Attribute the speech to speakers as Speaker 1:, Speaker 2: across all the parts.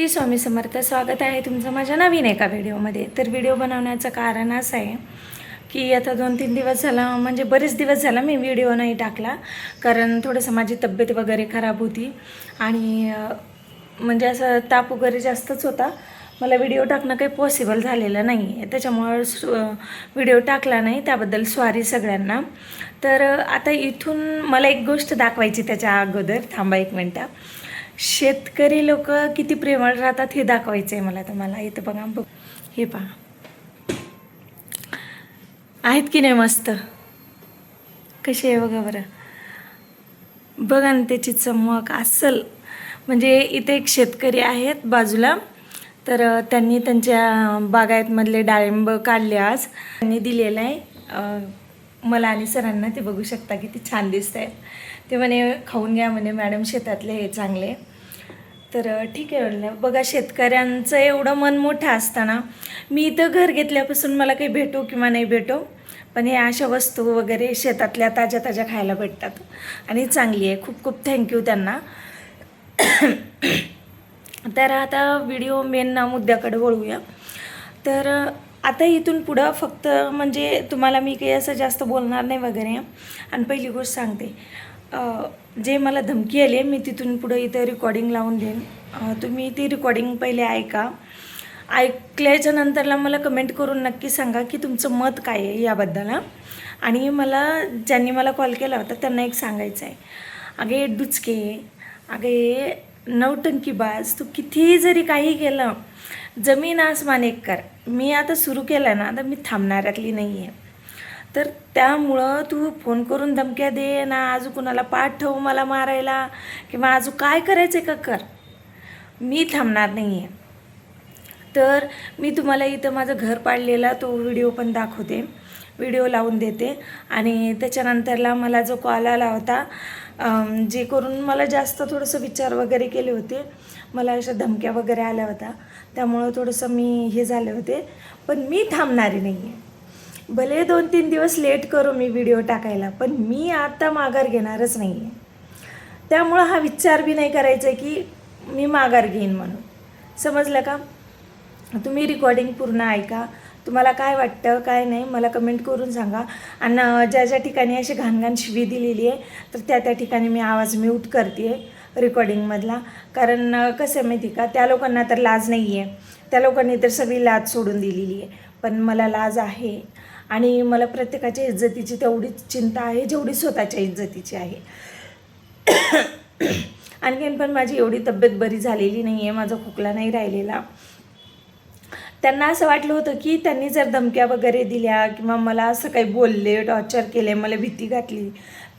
Speaker 1: श्री स्वामी समर्थ. स्वागत आहे तुमचं माझ्या नवीन एका व्हिडिओमध्ये. तर व्हिडिओ बनवण्याचं कारण असं आहे की आता 2-3 दिवस झाला, म्हणजे बरेच दिवस झाला मी व्हिडिओ नाही टाकला, कारण थोडंसं माझी तब्येत वगैरे खराब होती आणि म्हणजे ताप वगैरे जास्तच होता. मला व्हिडिओ टाकणं काही पॉसिबल झालेलं नाही आहे, त्याच्यामुळं व्हिडिओ टाकला नाही. त्याबद्दल सॉरी सगळ्यांना. तर आता इथून मला एक गोष्ट दाखवायची. त्याच्या अगोदर थांबा एक मिनटं. शेतकरी लोक किती प्रेमळ राहतात हे दाखवायचं आहे मला तुम्हाला. इथं बघा, हे पहा, आहेत की नाही मस्त, कशी आहे बघा बरं. बघा ना त्याची चमक अस्सल. म्हणजे इथे एक शेतकरी आहेत बाजूला, तर त्यांनी त्यांच्या बागायतमधले डाळिंब काढले. आज त्यांनी दिलेलं आहे मला आणि सरांना. ते बघू शकता किती छान दिसत आहेत. ते म्हणे खाऊन घ्या म्हणे मॅडम, शेतातले हे चांगले. तर ठीक आहे म्हणलं. बघा, शेतकऱ्यांचं एवढं मन मोठं असताना मी इथं घर घेतल्यापासून मला काही भेटो किंवा नाही भेटो, पण हे अशा वस्तू वगैरे शेतातल्या ताज्या ताज्या खायला भेटतात आणि चांगली आहे. खूप खूप थँक्यू त्यांना. तर आता व्हिडिओ मेन मुद्द्याकडे वळूया. तर आता इथून पुढं फक्त म्हणजे तुम्हाला मी काही असं जास्त बोलणार नाही वगैरे. आणि पहिली गोष्ट सांगते, जे मला धमकी आली आहे मी तिथून पुढं इथं रेकॉर्डिंग लावून देईन. तुम्ही ती रेकॉर्डिंग पहिले ऐका. ऐकल्याच्या नंतरला मला कमेंट करून नक्की सांगा की तुमचं मत काय आहे याबद्दल. आणि ज्यांनी मला कॉल केला होता त्यांना एक सांगायचं आहे, अगे डुचके, अगे नौटंकीबाज, तू कितीही जरी काही केलं, जमीन आसमान एक कर. मी आता सुरू केलं ना, आता मी थांबणाऱ्यातली नाही आहे. तर त्यामुळं तू फोन करून धमक्या दे ना, अजून कुणाला पाठव मला मारायला किंवा अजून काय करायचं आहे का कर, मी थांबणार नाही आहे. तर मी तुम्हाला इथं माझं घर पाडलेला तो व्हिडिओ पण दाखवते, व्हिडिओ लावून देते. आणि त्याच्यानंतरला मला जो कॉल आला होता, जे करून मला जास्त थोडंसं विचार वगैरे केले होते, मला अशा धमक्या वगैरे आल्या होत्या, त्यामुळं थोडंसं मी हे झाले होते. पण मी थांबणारी नाही आहे. भले 2-3 दिवस लेट करू मी व्हिडिओ टाकायला, पण मी आता माघार घेणारच नाही आहे. त्यामुळं हा विचार बी नाही करायचा आहे की मी माघार घेईन म्हणून. समजलं का? तुम्ही रेकॉर्डिंग पूर्ण ऐका. तुम्हाला काय वाटतं काय नाही मला कमेंट करून सांगा. आणि ज्या ठिकाणी अशी घाणघाण शिवी दिलेली आहे तर त्या ठिकाणी मी आवाज म्यूट करते आहे रेकॉर्डिंगमधला. कारण कसं आहे माहिती का, त्या लोकांना तर लाज नाही आहे, त्या लोकांनी तर सगळी लाज सोडून दिलेली आहे, पण मला लाज आहे. आणि मला प्रत्येकाच्या इज्जतीची तेवढीच चिंता आहे जेवढी स्वतःच्या इज्जतीची आहे. आणखीन पण माझी एवढी तब्येत बरी झालेली नाही आहे, माझा खोकला नाही राहिलेला. त्यांना असं वाटलं होतं की त्यांनी जर धमक्या वगैरे दिल्या किंवा मला असं काही बोलले, टॉर्चर केले, मला भीती घातली,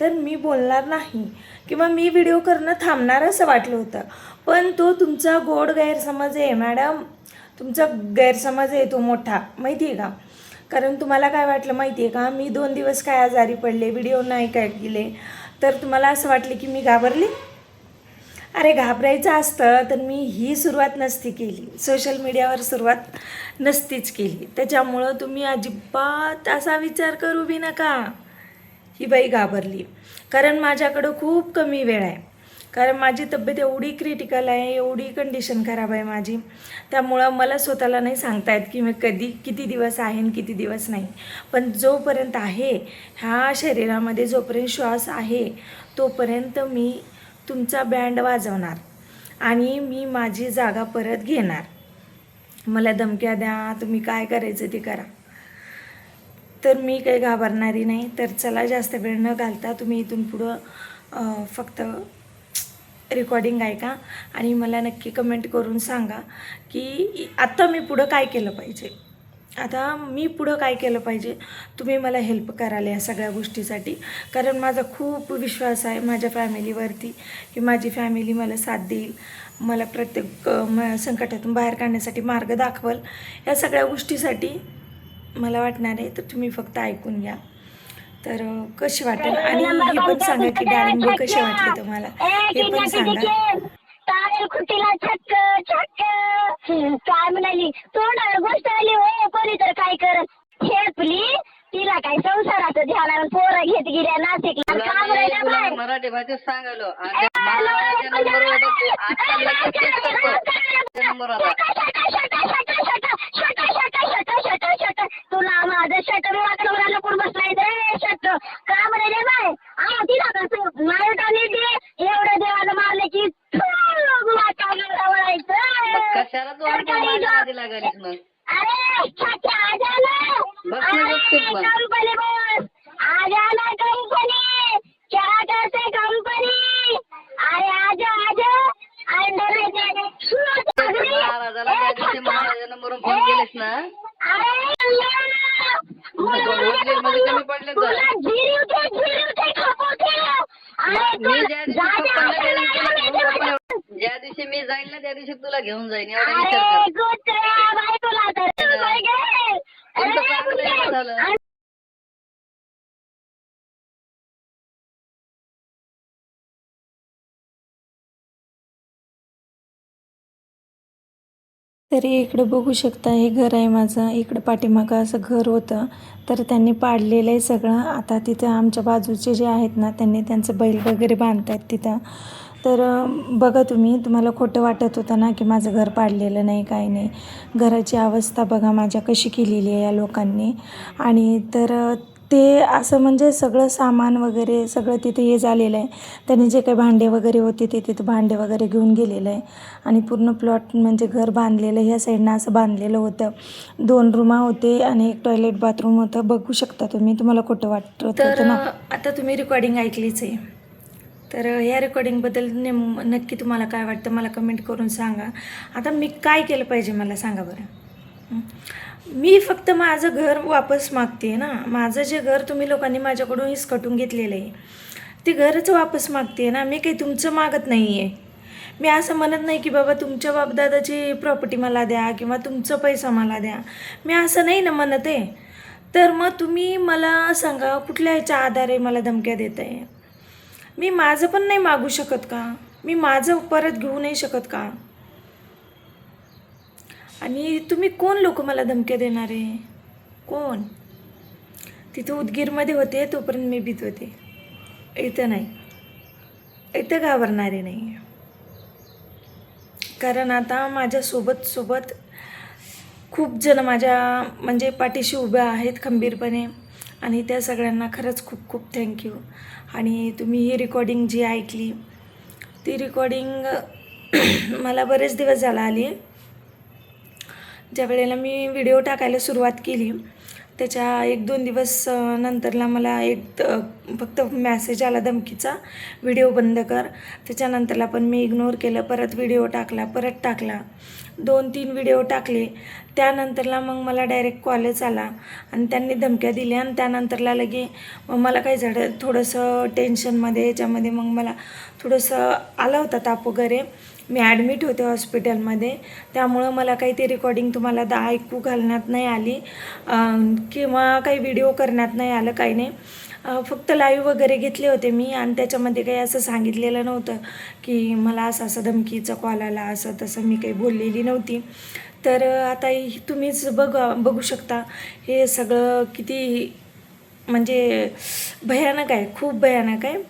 Speaker 1: तर मी बोलणार नाही किंवा मी व्हिडिओ करणं थांबणार असं वाटलं होतं. पण तो तुमचा गोड गैरसमज आहे मॅडम, तुमचा गैरसमज आहे तो मोठा, माहिती आहे का? कारण तुम्हाला काय वाटलं माहिती आहे का, मी 2 दिवस काय आजारी पडले, व्हिडिओ नाही काय केले, तर तुम्हाला असं वाटले की मी घाबरली. अरे घाबरायचं असतं तर मी ही सुरुवात नसती केली, सोशल मीडियावर सुरुवात नसतीच केली. त्याच्यामुळं तुम्ही अजिबात असा विचार करू बी नका ही बाई घाबरली. कारण माझ्याकडं खूप कमी वेळ आहे, कारण माझी तब्येत एवढी क्रिटिकल आहे, एवढी कंडिशन खराब आहे माझी. त्यामुळं मला स्वतःला नाही सांगता येत की मी किती दिवस आहे आणि किती दिवस नाही. पण जोपर्यंत आहे ह्या शरीरामध्ये, जोपर्यंत श्वास आहे तोपर्यंत मी तुमचा बँड वाजवणार आणि मी माझी जागा परत घेणार. मला धमक्या द्या, तुम्ही काय करायचं ते करा, तर मी काही घाबरणारी नाही. तर चला, जास्त वेळ न घालता तुम्ही इथून पुढं फक्त रेकॉर्डिंग ऐका आणि मला नक्की कमेंट करून सांगा की आता मी पुढं काय केलं पाहिजे. काय केलं पाहिजे, तुम्ही मला हेल्प कराल या सगळ्या गोष्टीसाठी. कारण माझा खूप विश्वास आहे माझ्या फॅमिलीवरती की माझी फॅमिली मला साथ देईल, मला प्रत्येक संकटातून बाहेर काढण्यासाठी मार्ग दाखवल. या सगळ्या गोष्टीसाठी मला वाटणार आहे. तर तुम्ही फक्त ऐकून घ्या. तर कशी वाटेल आणि हे पण सांगा की डाळिंब कसे वाटले तुम्हाला, हे पण सांगा.
Speaker 2: खुटीला छक्क छक्क काय म्हणाली, तोंडावर गोष्ट आली होय, कोणी तर काय करत हेपली तिला काय संसाराचं ध्यान, पोरं घेत गेल्या नाशिकला.
Speaker 3: मराठी भाषेत सांगायलो. नंबर आला.
Speaker 2: तुला माझं शटर वाकडं कोण बसलाय रे शट का म्हणे बाय तिला कसं मारतानी ते एवढं देवाला मारले की
Speaker 3: कशाला तू आमच्या माझ्या आधी लागायलीस मग?
Speaker 2: अरे छाती आजाला
Speaker 3: बस ना बघतेच मग.
Speaker 2: कंपनी बॉस आजाला कंपनी क्या करते कंपनी अरे आजा आजा अंडर
Speaker 3: महाराजाला त्या दिवशी महाराजांना मरून फोन केलेस ना, होटलेल मध्ये कमी पडले तर मी ज्या दिवशी मी जाईल ना त्या दिवशी तुला घेऊन जाईन एवढा विचार कर. तुमचं चांगलं आहे झालं.
Speaker 1: तरी इकडं बघू शकता हे घर आहे माझं. इकडं पाठीमागं असं घर होतं तर त्यांनी पाडलेलं आहे सगळं. आता तिथं आमच्या बाजूचे जे आहेत ना त्यांनी त्यांचं बैल वगैरे बांधतात तिथं. तर बघा तुम्हाला खोटं वाटत होतं ना की माझं घर पाडलेलं नाही काही नाही. घराची अवस्था बघा माझ्या कशी केलेली आहे या लोकांनी. आणि तर ते असं म्हणजे सगळं सामान वगैरे सगळं तिथे हे झालेलं आहे. त्यांनी जे काही भांडे वगैरे होते ते तिथं भांडे वगैरे घेऊन गेलेलं आहे. आणि पूर्ण प्लॉट म्हणजे घर बांधलेलं ह्या साईडनं असं बांधलेलं होतं. 2 रूमा होते आणि एक टॉयलेट बाथरूम होतं. बघू शकता तुम्हाला खोटं वाटत होतं ना. आता तुम्ही रेकॉर्डिंग ऐकलीच आहे. तर ह्या रेकॉर्डिंगबद्दल नक्की तुम्हाला काय वाटतं मला कमेंट करून सांगा. आता मी काय केलं पाहिजे मला सांगा बरं. मी फक्त माझं घर वापस मागते ना. माझं जे घर तुम्ही लोकांनी माझ्याकडून हिसकटून घेतलेलं आहे ते घरच वापस मागते ना. मी काही तुमचं मागत नाही आहे. मी असं म्हणत नाही की बाबा तुमच्या बापदादाची प्रॉपर्टी मला द्या किंवा तुमचा पैसा मला द्या. मी असं नाही ना म्हणत आहे. तर मग तुम्ही मला सांगा कुठल्या ह्याच्या आधारे मला धमक्या देत आहे. मी माझं पण नाही मागू शकत का? मी माझं परत घेऊ नाही शकत का? आणि तुम्ही कोण लोक मला धमक्या देणारे कोण? तिथं उदगीरमध्ये होते तोपर्यंत मी भीत होते. इथं नाही. इथं घाबरणारे नाही. कारण आता माझ्यासोबत खूप जण माझ्या म्हणजे पाठीशी उभ्या आहेत खंबीरपणे. आणि त्या सगळ्यांना खरंच खूप खूप थँक्यू. आणि तुम्ही ही रेकॉर्डिंग जी ऐकली ती रेकॉर्डिंग मला बरेच दिवस झाला आली. ज्या वेळेला मी व्हिडिओ टाकायला सुरुवात केली त्याच्या 1-2 दिवस नंतरला मला फक्त मेसेज आला धमकीचा, व्हिडिओ बंद कर. त्याच्यानंतरला पण मी इग्नोर केलं. परत व्हिडिओ टाकला, परत टाकला, 2-3 व्हिडिओ टाकले. त्यानंतरला मग मला डायरेक्ट कॉलच आला आणि त्यांनी धमक्या दिल्या. आणि त्यानंतरला लगे मग मला काय झालं थोडंसं टेन्शनमध्ये याच्यामध्ये मग मला थोडंसं आला होता ताप वगैरे. मी ॲडमिट होते हॉस्पिटलमध्ये. त्यामुळं मला काही ते रेकॉर्डिंग तुम्हाला ऐकू घालण्यात नाही आली किंवा काही व्हिडिओ करण्यात नाही आलं, काही नाही. फक्त लाईव्ह वगैरे घेतले होते मी आणि त्याच्यामध्ये काही असं सांगितलेलं नव्हतं की मला असं धमकीचा कॉल आला असं तसं. मी काही बोललेली नव्हती. तर आता तुम्हीच बघू शकता हे सगळं किती म्हणजे भयानक आहे, खूप भयानक आहे.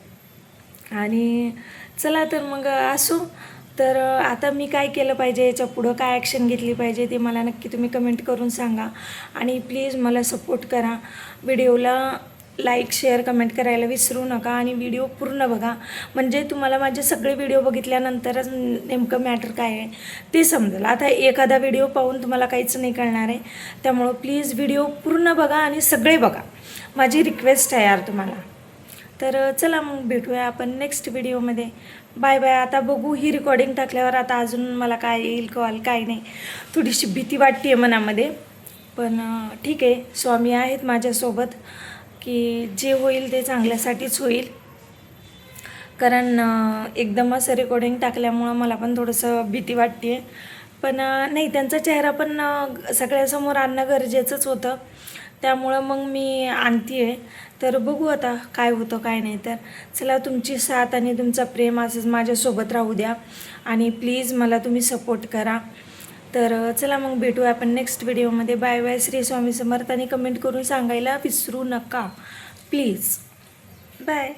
Speaker 1: आणि चला तर मग असो. तर आता मी काय केलं पाहिजे, याच्या पुढं काय ॲक्शन घेतली पाहिजे ते मला नक्की तुम्ही कमेंट करून सांगा. आणि प्लीज मला सपोर्ट करा. व्हिडिओला लाईक शेअर कमेंट करायला विसरू नका. आणि व्हिडिओ पूर्ण बघा म्हणजे तुम्हाला माझे सगळे व्हिडिओ बघितल्यानंतरच नेमकं मॅटर काय आहे ते समजेल. आता एखादा व्हिडिओ पाहून तुम्हाला काहीच नाही कळणार आहे. त्यामुळं प्लीज व्हिडिओ पूर्ण बघा आणि सगळे बघा. माझी रिक्वेस्ट आहे यार तुम्हाला. तर चला मग भेटूया आपण नेक्स्ट व्हिडिओमध्ये. Bye bye. आता बघू ही रेकॉर्डिंग टाकल्यावर आता अजून मला काय येईल कॉल काय नाही. थोडीशी भीती वाटते आहे मनामध्ये. पण ठीक आहे, स्वामी आहेत माझ्यासोबत की जे होईल ते चांगल्यासाठीच होईल. कारण एकदम असं रेकॉर्डिंग टाकल्यामुळं मला पण थोडंसं भीती वाटते आहे. पण नाही, त्यांचा चेहरा पण सगळ्यासमोर आणणं गरजेचंच होतं. त्यामुळं मग मी आणते आहे. तर बघू आता काय होतं काय नाही. तर चला, तुमची साथ आणि तुमचा प्रेम असंच माझ्यासोबत राहू द्या. आणि प्लीज मला तुम्ही सपोर्ट करा. तर चला मग भेटूया आपण नेक्स्ट व्हिडिओमध्ये. Bye bye. श्री स्वामी समर्थ. आणि कमेंट करून सांगायला विसरू नका प्लीज. बाय.